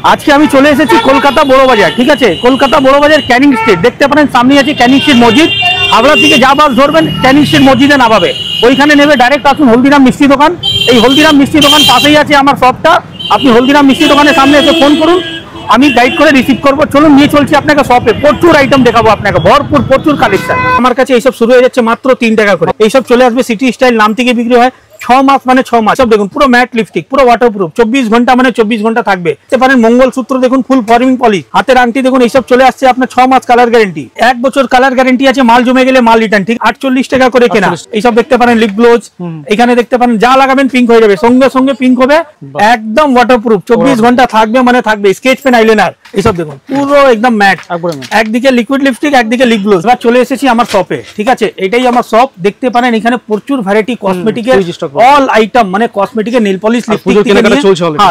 আজকে আমি চলে এসেছি কলকাতা বড় বাজার, ঠিক আছে। কলকাতা বড় বাজার ক্যানিং স্ট্রিট দেখতে পারেন, সামনে আছে ক্যানিং স্ট্রিট মসজিদ। হাওড়া থেকে যা বাস ধরবেন ক্যানিং স্ট্রিট মসজিদে নামাবে, ওইখানে নেবে ডাইরেক্ট আসুন হলদিরাম মিষ্টি দোকান। এই হলদিরাম মিষ্টি দোকান পাশেই আছে আমার শপটা। আপনি হলদিরাম মিষ্টি দোকানের সামনে এসে ফোন করুন, আমি গাইড করে রিসিভ করবো। চলুন নিয়ে চলছি আপনাকে শপে, প্রচুর আইটেম দেখাবো আপনাকে, ভরপুর প্রচুর কালেকশন। আমার কাছে এইসব শুরু হয়ে যাচ্ছে মাত্র 3 টাকা করে। এইসব চলে আসবে সিটি স্টাইল নাম থেকে বিক্রি হয় 6 মাস মানে 6 মাস। সব দেখুন পুরো ম্যাট লিপস্টিক, পুরো ওয়াটারপ্রুফ, 24 ঘন্টা মানে 24 ঘন্টা থাকবে। দেখতে পারেন মঙ্গলসূত্র দেখুন ফুল ফর্মিং পলিশ, হাতের আংটি দেখুন, এইসব চলে আসছে আপনার 6 মাস কালার গ্যারেন্টি, 1 বছর কালার গ্যারেন্টি আছে। মাল জমে গেলে মাল রিটার্ন, ঠিক 48 টাকা করে কেনা। এইসব দেখতে পারেন লিপ গ্লোজ, এখানে দেখতে পারেন যা লাগাবেন পিঙ্ক হয়ে যাবে, সঙ্গে সঙ্গে পিঙ্ক হবে, একদম ওয়াটারপ্রুফ, 24 ঘন্টা থাকবে মানে থাকবে। স্কেচ পেন, আইলাইনার, এইসব দেখুন পুরো একদম ম্যাট, একদিকে লিকুইড লিপস্টিক একদিকে লিপ গ্লোজ। এবার চলে এসেছি আমার শপে, ঠিক আছে। এটাই আমার শপ, দেখতে পারেন এখানে প্রচুর ভ্যারাইটি কসমেটিকের অল আইটেম, মানে কসমেটিকের নেল পলিশ, লিপস্টিক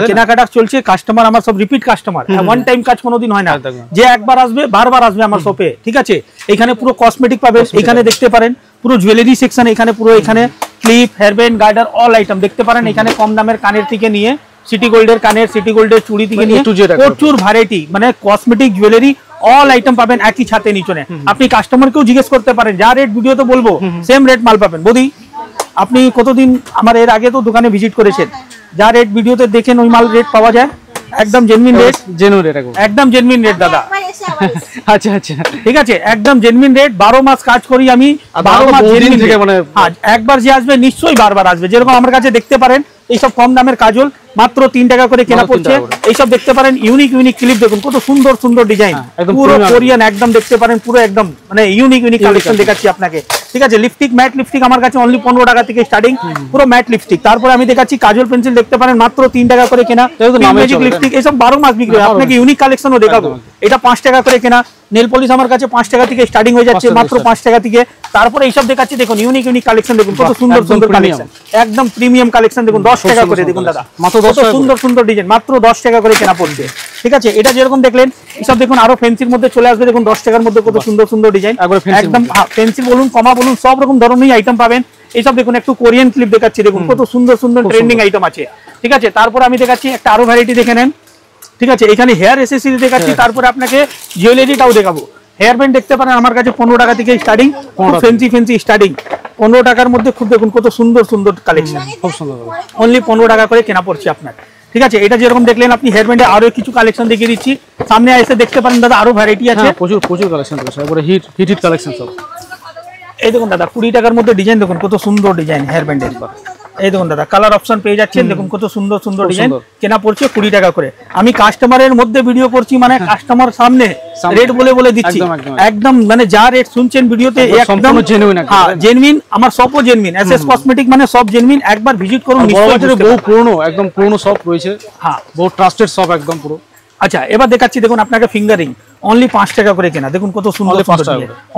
কেনাকাটা চলছে। কাস্টমার আমার সব রিপিট কাস্টমার, ওয়ান টাইম কাজ কোনোদিন হয় না, যে একবার আসবে বারবার আসবে আমার শপে, ঠিক আছে। এখানে পুরো কসমেটিক পাবেন, এখানে দেখতে পারেন পুরো জুয়েলারি সেকশন, এখানে পুরো এখানে ক্লিপ, হেয়ার ব্যান্ড, গার্ডার অল আইটেম দেখতে পারেন। এখানে কম দামের কানের থেকে নিয়ে সিটি গোল্ডের কানের, সিটি গোল্ডের চুড়ি থেকে নিয়ে প্রচুর ভ্যারাইটি, মানে কসমেটিক জুয়েলারি অল আইটেম পাবেন একই ছাতে নিচনে। আপনি কাস্টমারকেও জিজ্ঞেস করতে পারেন, যা রেট ভিডিওতে বলবো সেম রেট মাল পাবেন। বৌদি আপনি কতদিন আমার এর আগে তো দোকানে ভিজিট করেছেন, যা রেট ভিডিওতে দেখেন ওই মাল রেট পাওয়া যায়, একদম জেনুইন রেট, একদম জেনুইন রেট দাদা। আচ্ছা আচ্ছা, ঠিক আছে, একদম জেনুইন রেট। 12 মাস কাজ করি আমি, 12 মাস জেনুইন থেকে, মানে একবার যে আসবে নিশ্চয়ই বারবার আসবে। যেরকম আমার কাছে দেখতে পারেন এইসব কম দামের কাজল মাত্র 3 টাকা করে কেনা পড়ছে। এইসব দেখতে পারেন ইউনিক ইউনিক ক্লিপ, দেখুন কত সুন্দর সুন্দর ডিজাইন, পুরো কোরিয়ান, একদম দেখতে পারেন পুরো একদম মানে ইউনিক ইউনিক কালেকশন দেখাচ্ছি আপনাকে, ঠিক আছে। লিপস্টিক, ম্যাট লিপস্টিক আমার কাছে অনলি 15 টাকা থেকে স্টার্টিং, পুরো ম্যাট লিপস্টিক। তারপরে আমি দেখাচ্ছি কাজল পেন্সিল, দেখতে পারেন মাত্র 3 টাকা করে কেনা। ম্যাজিক লিপস্টিক এইসব 12 মাস বিক্রি হয়, আপনাকে ইউনিক কালেকশনও দেখাবো। এটা 5 টাকা করে কেনা। নেল পলিশ আমার কাছে 5 টাকা থেকে স্টার্টিং হয়ে যাচ্ছে, মাত্র 5 টাকা থেকে। তারপরে এইসব দেখাচ্ছি, দেখুন ইউনিক ইউনিক কালেকশন, দেখুন কত সুন্দর সুন্দর কালেকশন, একদম প্রিমিয়াম কালেকশন, দেখুন 10 টাকা করে, দেখুন দাদা কত সুন্দর সুন্দর ডিজাইন, মাত্র 10 টাকা করে কেনা পড়ছে, ঠিক আছে। এটা যেরকম দেখলেন এইসব দেখুন আরো ফেন্সির মধ্যে চলে আসবে, দেখুন 10 টাকার মধ্যে কত সুন্দর সুন্দর ডিজাইন, একদম পেন্সিল বলুন, কমা বলুন, সব রকম ধরনের আইটেম পাবেন। এইসব দেখুন একটু কোরিয়ান ক্লিপ দেখাচ্ছি, দেখুন কত সুন্দর সুন্দর ট্রেন্ডিং আইটেম আছে, ঠিক আছে। তারপর আমি দেখাচ্ছি একটা আরো ভ্যারাইটি দেখে নেন, ঠিক আছে। এখানে হেয়ার এসেসরি দেখাচ্ছি, তারপরে আপনাকে জুয়েলারিটাও দেখাবো। হেয়ার ব্যান্ড দেখতে পারেন আমার কাছে 15 টাকা থেকে স্টার্টিং, ফেন্সি ফেন্সি স্টার্টিং 15 টাকার মধ্যে, খুব দেখুন কত সুন্দর সুন্দর কালেকশন, খুব সুন্দর, অনলি 15 টাকা করে কেনা পড়ছে আপনার, ঠিক আছে। এটা যেরকম দেখলেন আপনি হেয়ার ব্যান্ডে আরো কিছু কালেকশন দেখিয়ে দিচ্ছি, সামনে এসে দেখতে পারেন দাদা আরো ভ্যারাইটি আছে, প্রচুর প্রচুর কালেকশন, হিট কালেকশন সব। এই দেখুন দাদা 20 টাকার মধ্যে ডিজাইন, দেখুন কত সুন্দর ডিজাইন হেয়ার ব্যান্ডের। এই দেখুন দাদা কালার অপশন পেয়ে যাচ্ছেন, দেখুন কত সুন্দর সুন্দর ডিজাইন, কেনা পড়ছে 20 টাকা করে। আমি কাস্টমারের মধ্যে ভিডিও করছি, মানে কাস্টমার সামনে রেট বলে বলে দিচ্ছি, একদম মানে যা রেট শুনছেন ভিডিওতে একদম জেনুইন। আমার সবও জেনুইন, এসএস কসমেটিক মানে সব জেনুইন, একবার ভিজিট করুন। বহু পুরনো, একদম পুরনো সব রয়েছে, হ্যাঁ বহু ট্রাস্টেড সব একদম পুরো। আচ্ছা এবার দেখাচ্ছি, দেখুন আপনাকে ফিঙ্গারিং অনলি 5 টাকা করে কেনা, দেখুন কত সুন্দর,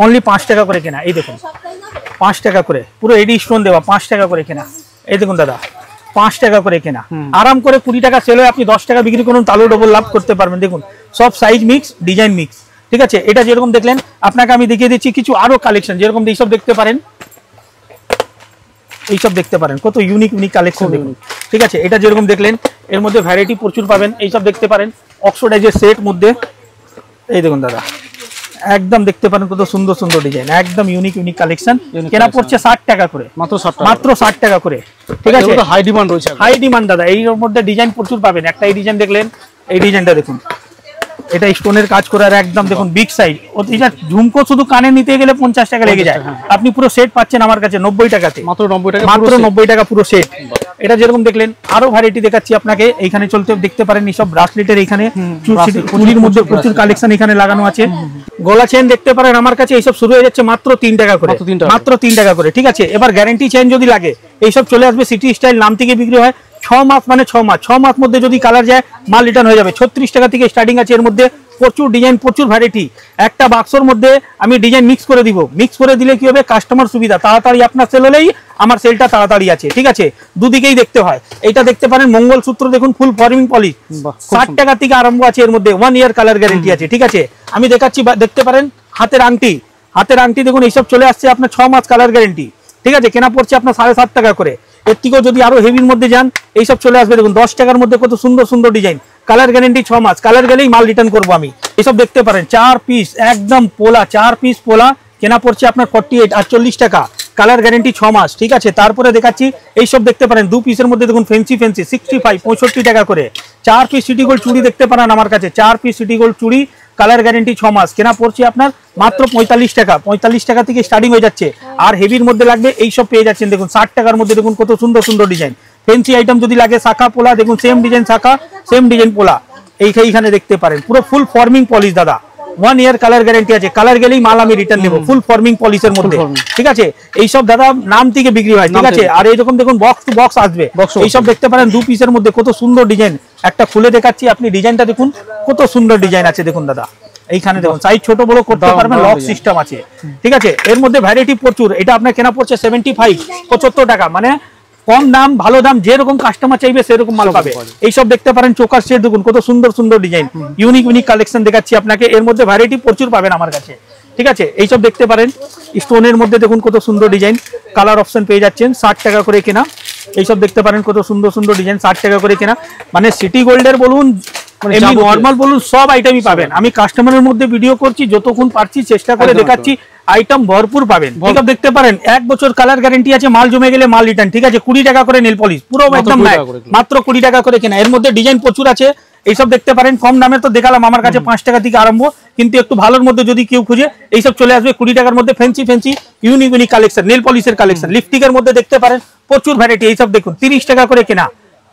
অনলি 5 টাকা করে কেনা। এই দেখুন 5 টাকা করে পুরো এডি স্টোন দেওয়া, 5 টাকা করে কেনা। এই দেখুন দাদা 5 টাকা করে কেনা, আরাম করে 20 টাকা সেল হয়, আপনি 10 টাকা বিক্রি করুন, তাহলেও ডবল লাভ করতে পারবেন। দেখুন সব সাইজ মিক্স, ডিজাইন মিক্স, ঠিক আছে। এটা যেরকম দেখলেন আপনাকে আমি দেখিয়ে দিচ্ছি কিছু আরো কালেকশন, যেরকম এইসব দেখতে পারেন, এইসব দেখতে পারেন কত ইউনিক ইউনিক কালেকশন, দেখুন, ঠিক আছে। এটা যেরকম দেখলেন এর মধ্যে ভ্যারাইটি প্রচুর পাবেন। এইসব দেখতে পারেন অক্সিডাইজের সেট মধ্যে, এই দেখুন দাদা একদম দেখতে পারেন কত সুন্দর সুন্দর ডিজাইন, একদম ইউনিক ইউনিক কালেকশন, কেনা পড়ছে 60 টাকা করে, মাত্র 60 টাকা করে, ঠিক আছে। হাই ডিমান্ড রয়েছে, হাই ডিমান্ড দাদা। এর মধ্যে ডিজাইন প্রচুর পাবেন। একটা এই ডিজাইন দেখলেন, এই ডিজাইনটা দেখুন, এটা স্টোনের কাজ করার একদম দেখুন বিগ সাইজ। এটা ঝুমকো শুধু কানে নিতে গেলে 50 টাকা লেগে যায়, আপনি পুরো সেট পাচ্ছেন আমার কাছে 90 টাকাতে, মাত্র 90 টাকা পুরো সেট। এটা যেরকম দেখলেন আরো ভ্যারাইটি দেখাচ্ছি আপনাকে। এইখানে চলতে দেখতে পারেন এইসব ব্রাসলেটের, এখানে চুড়ির মধ্যে প্রচুর কালেকশন এখানে লাগানো আছে। গলা চেন দেখতে পারেন আমার কাছে, এইসব শুরু হয়ে যাচ্ছে মাত্র 3 টাকা করে, মাত্র 3 টাকা করে, ঠিক আছে। এবার গ্যারান্টি চেন যদি লাগে এইসব চলে আসবে সিটি স্টাইল নাম থেকে বিক্রি হয় 6 মাস মানে 6 মাস, 6 মাস মধ্যে যদি কালার যায় মাল রিটার্ন হয়ে যাবে। 36 টাকা থেকে স্টার্টিং আছে, এর মধ্যে প্রচুর ডিজাইন, প্রচুর ভ্যারাইটি। একটা বাক্সর মধ্যে আমি ডিজাইন মিক্স করে দিব, মিক্স করে দিলে কি হবে কাস্টমার সুবিধা, তাড়াতাড়ি আপনার সেল হলেই আমার সেলটা তাড়াতাড়ি আছে, ঠিক আছে। দুদিকেই দেখতে হয়। এইটা দেখতে পারেন মঙ্গলসূত্র, দেখুন ফুল ফর্মিং পলিশ, 60 টাকা থেকে আরম্ভ আছে, এর মধ্যে 1 ইয়ার কালার গ্যারেন্টি আছে, ঠিক আছে। আমি দেখাচ্ছি, দেখতে পারেন হাতের আংটি, হাতের আংটি দেখুন এইসব চলে আসছে আপনার 6 মাস কালার গ্যারেন্টি, ঠিক আছে। কেনা পড়ছে আপনার 7.5 টাকা করে। এর থেকেও যদি আরো হেভির মধ্যে যান এইসব চলে আসবে, দেখুন 10 টাকার মধ্যে কত সুন্দর সুন্দর ডিজাইন, কালার গ্যারেন্টি 6 মাস, কালার গেলেই মাল রিটার্ন করবো আমি। এইসব দেখতে পারেন 4 পিস একদম পোলা, 4 পিস পোলা কেনা পড়ছে আপনার 48 টাকা, কালার গ্যারেন্টি 6 মাস, ঠিক আছে। তারপরে দেখাচ্ছি এইসব দেখতে পারেন 2 পিসের মধ্যে দেখুন ফেন্সি 65 টাকা করে। 4 পিস সিটি গোল্ড চুড়ি দেখতে পারেন আমার কাছে, 4 পিস সিটি গোল্ড চুড়ি, কালার গ্যারেন্টি 6 মাস, কেনা পড়ছে আপনার মাত্র 45 টাকা। 45 টাকা থেকে স্টার্টিং হয়ে যাচ্ছে। আর হেভির মধ্যে লাগবে এইসব পেয়ে যাচ্ছেন দেখুন 60 টাকার মধ্যে। দেখুন কত সুন্দর সুন্দর ডিজাইন। ফেন্সি আইটেম যদি লাগে শাখা পোলা দেখুন, সেম ডিজাইন শাখা, সেম ডিজাইন পোলা এইখানে দেখতে পারেন। পুরো ফুল ফর্মিং পলিশ দাদা, 1 ইয়ার কালার গ্যারেন্টি আছে, কালার গেলেই মাল আমি রিটার্ন দেবো, ফুল ফর্মিং পলিশের মধ্যে, ঠিক আছে। এইসব দাদা নাম থেকে বিক্রি হয়, ঠিক আছে। আর এইরকম দেখুন বক্স টু বক্স আসবে, এইসব দেখতে পারেন 2 পিসের মধ্যে কত সুন্দর ডিজাইন। একটা খুলে দেখাচ্ছি, আপনি ডিজাইনটা দেখুন কত সুন্দর ডিজাইন আছে দেখুন দাদা। এইখানে দেখুন সাইজ ছোট বড় করতে পারবেন, লক সিস্টেম আছে, ঠিক আছে। এর মধ্যে ভ্যারাইটি প্রচুর। এটা আপনার কেনা পড়ছে 75 টাকা, মানে কম দাম ভালো দাম, যেরকম কাস্টমার চাইবে সেরকম মাল পাবে। এইসব দেখতে পারেন চোকার সেট দেখুন কত সুন্দর সুন্দর ডিজাইন, ইউনিক ইউনিক কালেকশন দেখাচ্ছি আপনাকে। এর মধ্যে ভ্যারাইটি প্রচুর পাবেন আমার কাছে, ঠিক আছে। এইসব দেখতে পারেন স্টোনের মধ্যে দেখুন কত সুন্দর ডিজাইন, কালার অপশন পেয়ে যাচ্ছেন, 60 টাকা করে কেনা। এইসব দেখতে পারেন কত সুন্দর সুন্দর ডিজাইন, 60 টাকা করে কেনা। মানে সিটি গোল্ডের বলুন এমনি নরমাল বলুন সব আইটেমই পাবেন। আমি কাস্টমারের মধ্যে ভিডিও করছি, যতক্ষণ পারছি চেষ্টা করে দেখাচ্ছি, আইটেম ভরপুর পাবেন। এইসব দেখতে পারেন 1 বছর কালার গ্যারেন্টি আছে, মাল জমে গেলে মাল রিটার্ন, ঠিক আছে। 20 টাকা করে নেল পলিশ, পুরো একদম মাত্র 20 টাকা করে কেনা। এর মধ্যে ডিজাইন প্রচুর আছে। এইসব দেখতে পারেন কম দামে তো দেখালাম, আমার কাছে 5 টাকা থেকে আরম্ভ, কিন্তু একটু ভালোর মধ্যে যদি কেউ খুঁজে এইসব চলে আসবে 20 টাকার মধ্যে। Fancy unique unique collection, nail পলিশের কালেকশন, লিপস্টিকের মধ্যে দেখতে পারেন প্রচুর ভ্যারাইটি। এইসব দেখুন 30 টাকা করে কেনা।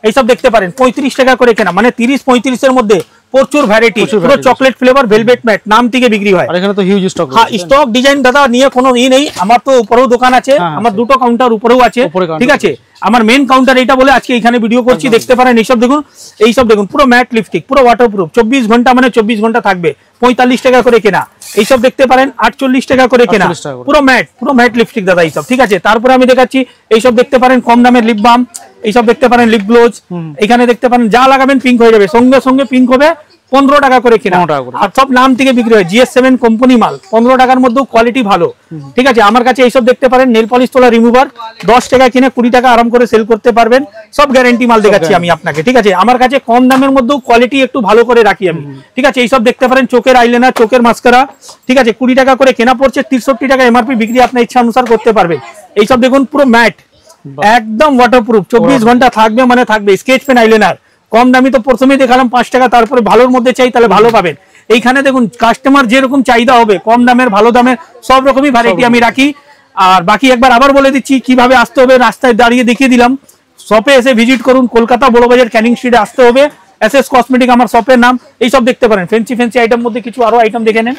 এইসব দেখতে পারেন 35 টাকা করে কেনা, মানে 30-35 এর মধ্যে প্রচুর ভ্যারাইটি, পুরো চকলেট ফ্লেভার ভেলভেট ম্যাট নাম থেকে বিক্রি হয়। আর এখানে তো হিউজ স্টক। হ্যাঁ, স্টক ডিজাইন দাদা নিয়ে কোনো নেই। আমার তো উপরেও দোকান আছে, আমার দুটো কাউন্টার উপরেও আছে, ঠিক আছে। আমার মেন কাউন্টার এটা বলে আজকে এখানে ভিডিও করছি। দেখতে পারেন এইসব দেখুন, এইসব দেখুন পুরো ম্যাট লিপস্টিক, পুরো ওয়াটারপ্রুফ, 24 ঘন্টা মানে 24 ঘন্টা থাকবে, 45 টাকা করে কেনা। এইসব দেখতে পারেন 48 টাকা করে কেনা, পুরো ম্যাট লিপস্টিক দাদা এইসব, ঠিক আছে। তারপরে আমি দেখাচ্ছি এইসব দেখতে পারেন কম দামের লিপ বাম, এইসব দেখতে পারেন লিপ গ্লোজ। এখানে দেখতে পারেন যা লাগাবেন পিঙ্ক হয়ে যাবে, সঙ্গে সঙ্গে পিঙ্ক হবে। 15 টাকা করে কেনা, আর সব নাম থেকে বিক্রি হয়, GS7 কোম্পানি মাল, 15 টাকার মধ্যেও কোয়ালিটি ভালো, ঠিক আছে। আমার কাছে এইসব দেখতে পারেন নেল পলিশ তোলা রিমুভার, 10 টাকা কিনে 20 টাকা আরাম করে সেল করতে পারবেন, সব গ্যারান্টি মাল দেখাচ্ছি আমি আপনাকে, ঠিক আছে। আমার কাছে কম দামের মধ্যেও কোয়ালিটি একটু ভালো করে রাখি আমি, ঠিক আছে। এইসব দেখতে পারেন চোখের আইলাইনার, চোখের মাস্কারা, ঠিক আছে, 20 টাকা করে কেনা পড়ছে, 63 টাকা এমআরপি, বিক্রি আপনার ইচ্ছা অনুসার করতে পারবেন। এইসব দেখুন পুরো ম্যাট, একদম ওয়াটারপ্রুফ, 24 ঘন্টা থাকবে, মানে থাকবে। স্কেচ পেন আইলাইনার কম দামি তো প্রথমেই দেখালাম 5 টাকা, তারপরে ভালোর মধ্যে চাই তাহলে ভালো পাবেন। এইখানে দেখুন কাস্টমার যেরকম চাহিদা হবে, কম দামের ভালো দামের সব রকমই ভ্যারাইটি আমি রাখি। আর বাকি একবার আবার বলে দিচ্ছি কিভাবে আসতে হবে, রাস্তায় দাঁড়িয়ে দেখিয়ে দিলাম। শপে এসে ভিজিট করুন, কলকাতা বড়বাজার ক্যানিং স্ট্রিটে আসতে হবে, SS কসমেটিক আমার শপের নাম। এইসব দেখতে পারেন ফেন্সি আইটেম মধ্যে কিছু আরো আইটেম দেখে নেন।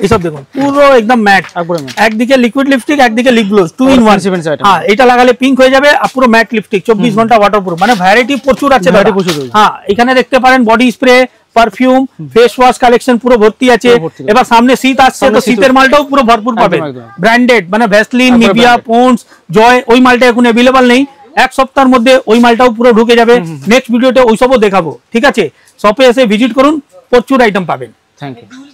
এইসব দেখুন পুরো একদম ম্যাট, একদিকে লিকুইড লিপস্টিক, একদিকে লিপ গ্লোজ, 2 in 1। হ্যাঁ, এটা লাগালে পিঙ্ক হয়ে যাবে, আর পুরো ম্যাট লিপস্টিক, 24 ঘন্টা ওয়াটারপ্রুফ, মানে ভ্যারাইটি প্রচুর আছে। হ্যাঁ, এখানে দেখতে পারেন body spray, perfume, face wash collection পুরো ভর্তি আছে। এবার সামনে শীত আসছে, তো শীতের মালটাও পুরো ভরপুর পাবেন, ব্র্যান্ডেড, মানে ভ্যাসলিন, নিভিয়া, পন্ডস, জয়। ওই মালটা এখন অ্যাভেলেবল নেই, 1 সপ্তাহের মধ্যে ওই মালটাও পুরো ঢুকে যাবে। নেক্সট ভিডিওতে ওইসবও দেখাবো, ঠিক আছে। শপে এসে ভিজিট করুন, প্রচুর আইটেম পাবেন। Thank you.